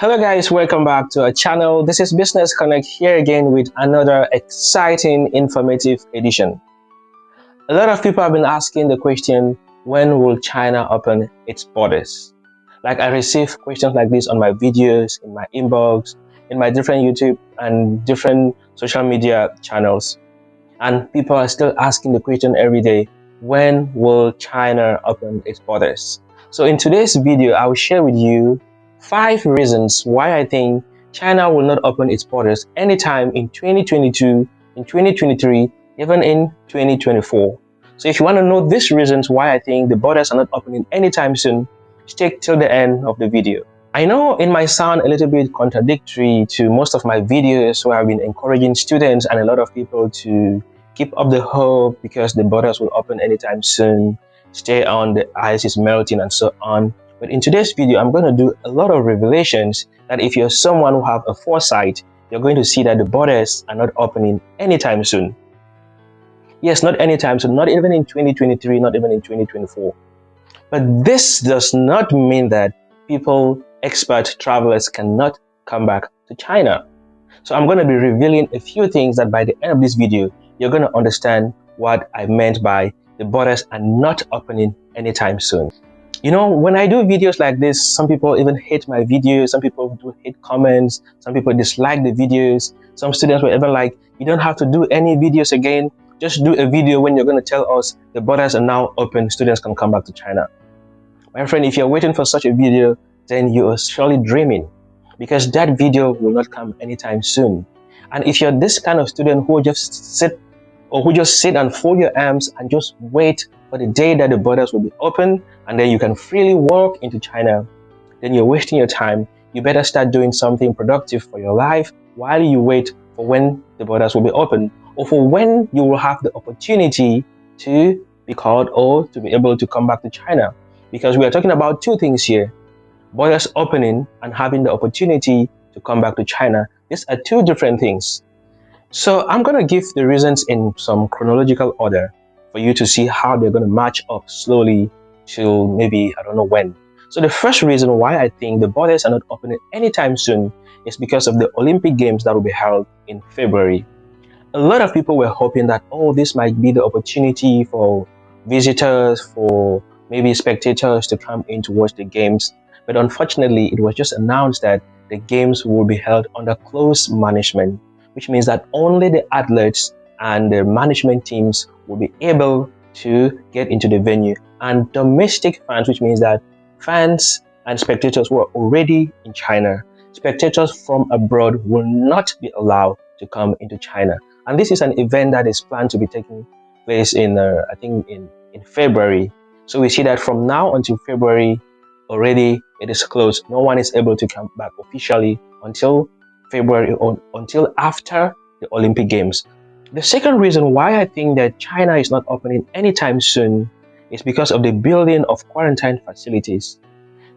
Hello guys, welcome back to our channel. This is Business Connect here again with another exciting, informative edition. A lot of people have been asking the question, when will China open its borders? Like, I receive questions like this on my videos, in my inbox, in my different YouTube and different social media channels. And people are still asking the question every day, when will China open its borders? So in today's video, I will share with you 5 reasons why I think China will not open its borders anytime in 2022, in 2023, even in 2024. So if you want to know these reasons why I think the borders are not opening anytime soon, stick till the end of the video. I know it might sound a little bit contradictory to most of my videos where I've been encouraging students and a lot of people to keep up the hope because the borders will open anytime soon, stay on, the ice is melting and so on. But in today's video, I'm going to do a lot of revelations that if you're someone who have a foresight, you're going to see that the borders are not opening anytime soon. Yes, not anytime soon, not even in 2023, not even in 2024. But this does not mean that people, expert travelers cannot come back to China. So I'm going to be revealing a few things that by the end of this video, you're going to understand what I meant by the borders are not opening anytime soon. You know, when I do videos like this, some people even hate my videos, some people do hate comments, some people dislike the videos, some students were even like, you don't have to do any videos again, just do a video when you're going to tell us the borders are now open, students can come back to China. My friend, if you're waiting for such a video, then you are surely dreaming, because that video will not come anytime soon. And if you're this kind of student who just sit and fold your arms and just wait for the day that the borders will be open and then you can freely walk into China, then you're wasting your time. You better start doing something productive for your life while you wait for when the borders will be open, or for when you will have the opportunity to be called or to be able to come back to China. Because we are talking about two things here: borders opening and having the opportunity to come back to China. These are two different things. So I'm going to give the reasons in some chronological order for you to see how they're going to match up slowly till maybe, I don't know when. So the first reason why I think the borders are not opening anytime soon is because of the Olympic Games that will be held in February. A lot of people were hoping that, oh, this might be the opportunity for visitors, for maybe spectators to come in to watch the games. But unfortunately, it was just announced that the games will be held under close management, which means that only the athletes and the management teams will be able to get into the venue, and domestic fans, which means that fans and spectators who are already in China, spectators from abroad will not be allowed to come into China. And this is an event that is planned to be taking place in, I think, in February. So we see that from now until February, already it is closed. No one is able to come back officially until February or until after the Olympic Games. The second reason why I think that China is not opening anytime soon is because of the building of quarantine facilities.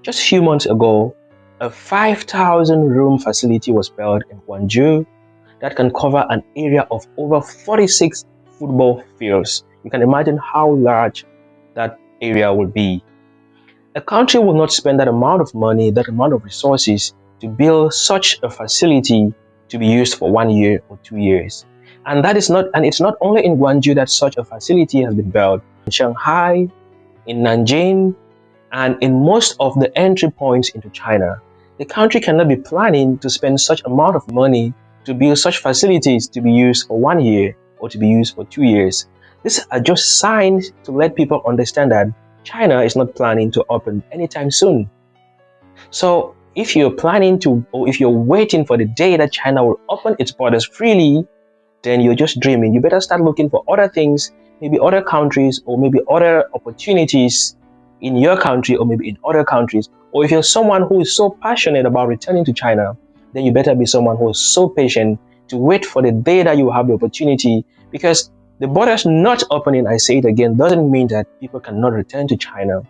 Just a few months ago, a 5,000 room facility was built in Guangzhou that can cover an area of over 46 football fields. You can imagine how large that area will be. A country will not spend that amount of money, that amount of resources to build such a facility to be used for 1 year or 2 years. And it's not only in Guangzhou that such a facility has been built. In Shanghai, in Nanjing, and in most of the entry points into China. The country cannot be planning to spend such amount of money to build such facilities to be used for 1 year or to be used for 2 years. These are just signs to let people understand that China is not planning to open anytime soon. So if you're planning to, or if you're waiting for the day that China will open its borders freely, then you're just dreaming. You better start looking for other things, maybe other countries, or maybe other opportunities in your country, or maybe in other countries. Or if you're someone who is so passionate about returning to China, then you better be someone who is so patient to wait for the day that you have the opportunity, because the borders not opening, I say it again, doesn't mean that people cannot return to China.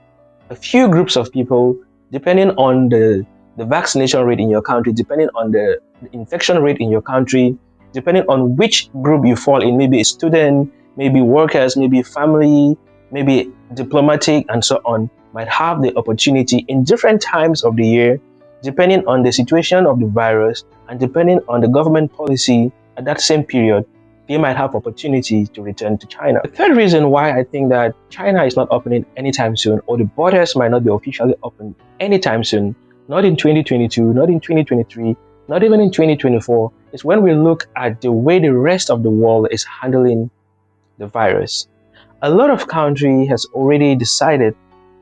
A few groups of people, depending on the vaccination rate in your country, depending on the infection rate in your country, depending on which group you fall in, maybe a student, maybe workers, maybe family, maybe diplomatic, and so on, might have the opportunity in different times of the year depending on the situation of the virus and depending on the government policy at that same period, they might have opportunity to return to China. The third reason why I think that China is not opening anytime soon, or the borders might not be officially open anytime soon, not in 2022, not in 2023, not even in 2024, is when we look at the way the rest of the world is handling the virus. A lot of countries has already decided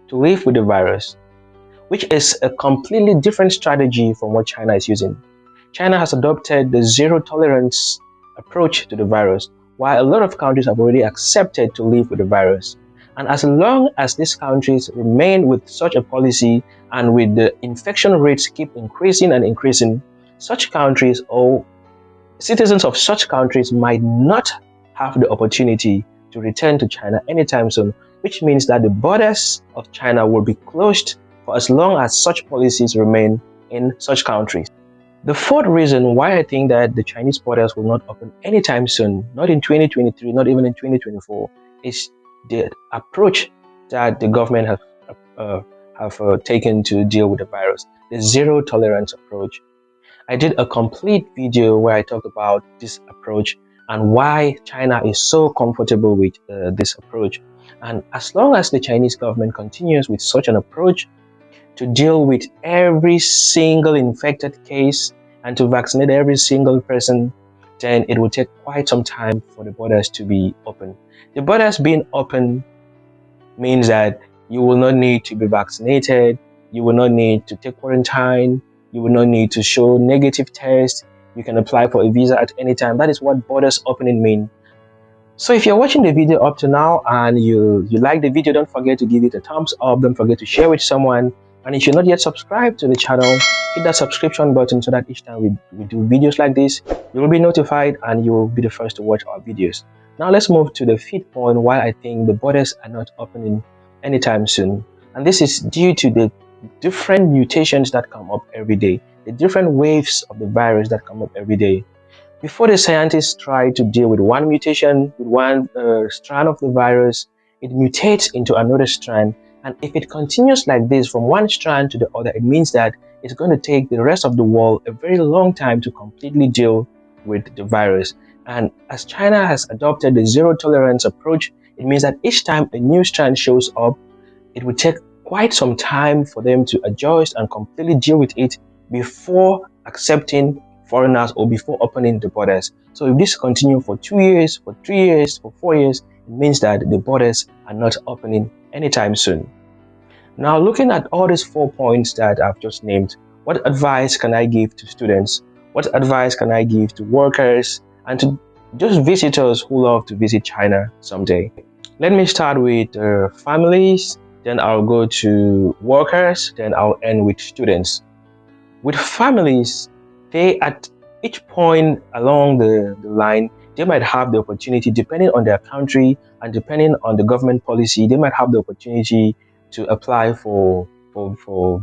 to live with the virus, which is a completely different strategy from what China is using. China has adopted the zero tolerance approach to the virus, while a lot of countries have already accepted to live with the virus. And as long as these countries remain with such a policy and with the infection rates keep increasing and increasing, such countries or citizens of such countries might not have the opportunity to return to China anytime soon, which means that the borders of China will be closed for as long as such policies remain in such countries. The fourth reason why I think that the Chinese borders will not open anytime soon, not in 2023, not even in 2024, is the approach that the government have taken to deal with the virus, the zero tolerance approach. I did a complete video where I talked about this approach and why China is so comfortable with this approach. And as long as the Chinese government continues with such an approach to deal with every single infected case and to vaccinate every single person, then it will take quite some time for the borders to be open. The borders being open means that you will not need to be vaccinated, you will not need to take quarantine, you will not need to show negative test, you can apply for a visa at any time. That is what borders opening mean. So if you're watching the video up to now and you like the video, don't forget to give it a thumbs up, don't forget to share with someone. And if you're not yet subscribed to the channel, hit that subscription button so that each time we do videos like this, you will be notified and you will be the first to watch our videos. Now let's move to the fifth point why I think the borders are not opening anytime soon. And this is due to the different mutations that come up every day, the different waves of the virus that come up every day. Before the scientists try to deal with one mutation, with one strand of the virus, it mutates into another strand. And if it continues like this from one strand to the other, it means that it's going to take the rest of the world a very long time to completely deal with the virus. And as China has adopted the zero tolerance approach, it means that each time a new strand shows up, it will take quite some time for them to adjust and completely deal with it before accepting foreigners or before opening the borders. So if this continues for 2 years, for 3 years, for 4 years, it means that the borders are not opening anytime soon. Now, looking at all these 4 points that I've just named, what advice can I give to students? What advice can I give to workers and to just visitors who love to visit China someday? Let me start with families, then I'll go to workers, then I'll end with students. With families, they at each point along the line, they might have the opportunity, depending on their country and depending on the government policy, they might have the opportunity to apply for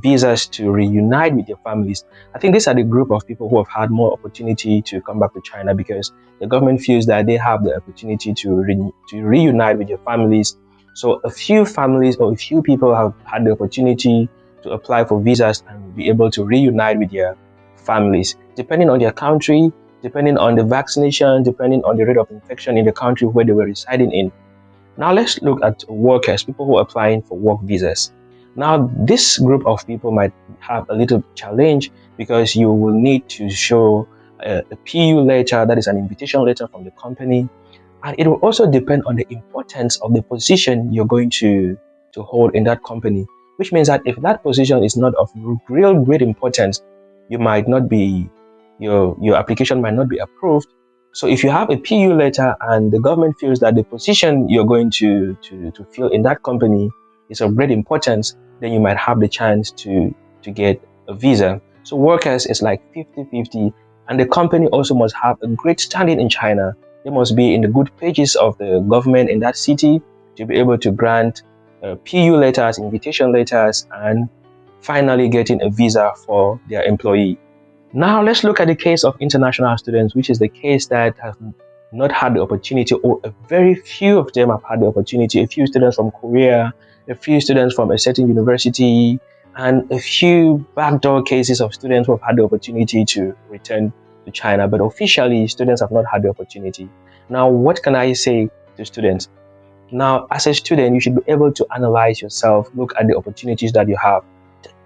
visas to reunite with their families. I think these are the group of people who have had more opportunity to come back to China because the government feels that they have the opportunity to reunite with their families. So a few families or a few people have had the opportunity to apply for visas and be able to reunite with their families, depending on their country, depending on the vaccination, depending on the rate of infection in the country where they were residing in. Now let's look at workers, people who are applying for work visas. Now this group of people might have a little challenge because you will need to show a PU letter, that is an invitation letter from the company, and it will also depend on the importance of the position you're going to hold in that company, which means that if that position is not of real great importance, you might not be, your application might not be approved. So if you have a PU letter and the government feels that the position you're going to fill in that company is of great importance, then you might have the chance to get a visa. So workers is like 50-50, and the company also must have a great standing in China. They must be in the good pages of the government in that city to be able to grant PU letters, invitation letters, and finally getting a visa for their employee. Now let's look at the case of international students, which is the case that have not had the opportunity, or a very few of them have had the opportunity. A few students from Korea, a few students from a certain university, and a few backdoor cases of students who have had the opportunity to return to China, but officially students have not had the opportunity. Now, what can I say to students? Now, as a student, you should be able to analyze yourself, look at the opportunities that you have.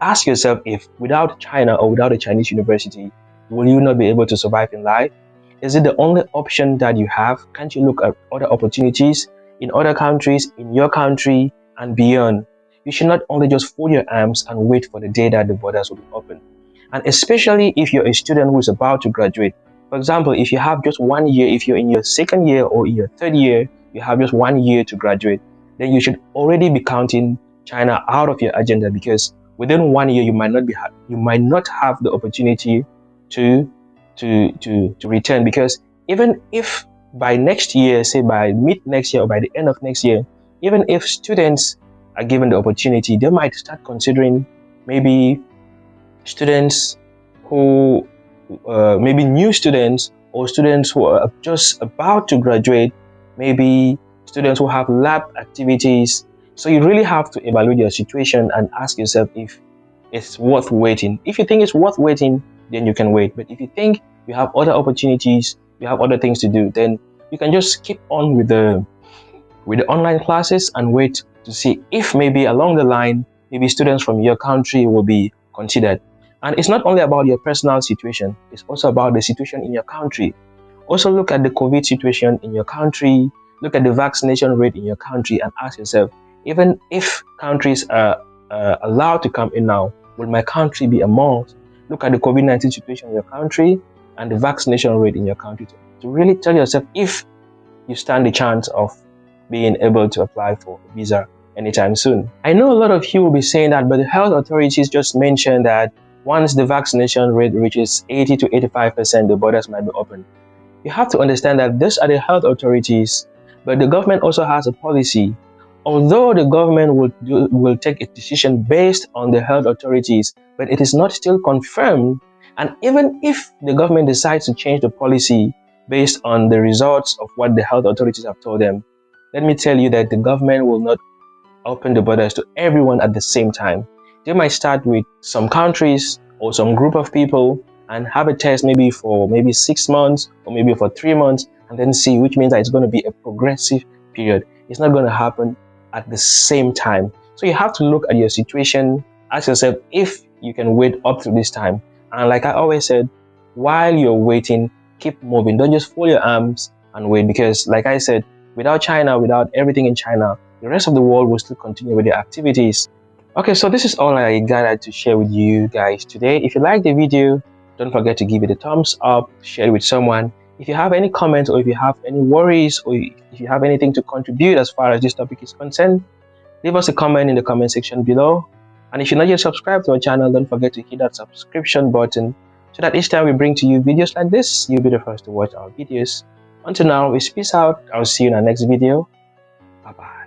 Ask yourself if without China or without a Chinese university, will you not be able to survive in life? Is it the only option that you have? Can't you look at other opportunities in other countries, in your country, and beyond? You should not only just fold your arms and wait for the day that the borders will be open. And especially if you're a student who is about to graduate. For example, if you have just 1 year, if you're in your second year or in your third year, you have just 1 year to graduate, then you should already be counting China out of your agenda, because within 1 year you might not have the opportunity to return. Because even if by next year, say by mid next year or by the end of next year, even if students are given the opportunity, they might start considering maybe students who maybe new students, or students who are just about to graduate, maybe students who have lab activities. So you really have to evaluate your situation and ask yourself if it's worth waiting. If you think it's worth waiting, then you can wait. But if you think you have other opportunities, you have other things to do, then you can just keep on with the online classes and wait to see if maybe along the line, maybe students from your country will be considered. And it's not only about your personal situation, it's also about the situation in your country. Also look at the COVID situation in your country, look at the vaccination rate in your country, and ask yourself, even if countries are allowed to come in now, will my country be amongst? Look at the COVID-19 situation in your country and the vaccination rate in your country to really tell yourself if you stand the chance of being able to apply for a visa anytime soon. I know a lot of you will be saying that, but the health authorities just mentioned that once the vaccination rate reaches 80 to 85%, the borders might be open. You have to understand that these are the health authorities, but the government also has a policy. Although the government will take a decision based on the health authorities, but it is not still confirmed. And even if the government decides to change the policy based on the results of what the health authorities have told them, let me tell you that the government will not open the borders to everyone at the same time. They might start with some countries or some group of people and have a test maybe for 6 months or maybe for 3 months, and then see, which means that it's going to be a progressive period. It's not going to happen at the same time. So you have to look at your situation, ask yourself if you can wait up to this time. And like I always said, while you're waiting, keep moving. Don't just fold your arms and wait, because like I said, without China, without everything in China, the rest of the world will still continue with their activities. Okay, so this is all I gathered to share with you guys today. If you like the video, don't forget to give it a thumbs up, share it with someone. If you have any comments, or if you have any worries, or if you have anything to contribute as far as this topic is concerned, leave us a comment in the comment section below. And if you're not yet subscribed to our channel, don't forget to hit that subscription button, so that each time we bring to you videos like this, you'll be the first to watch our videos. Until now, it's peace out. I'll see you in our next video. Bye-bye.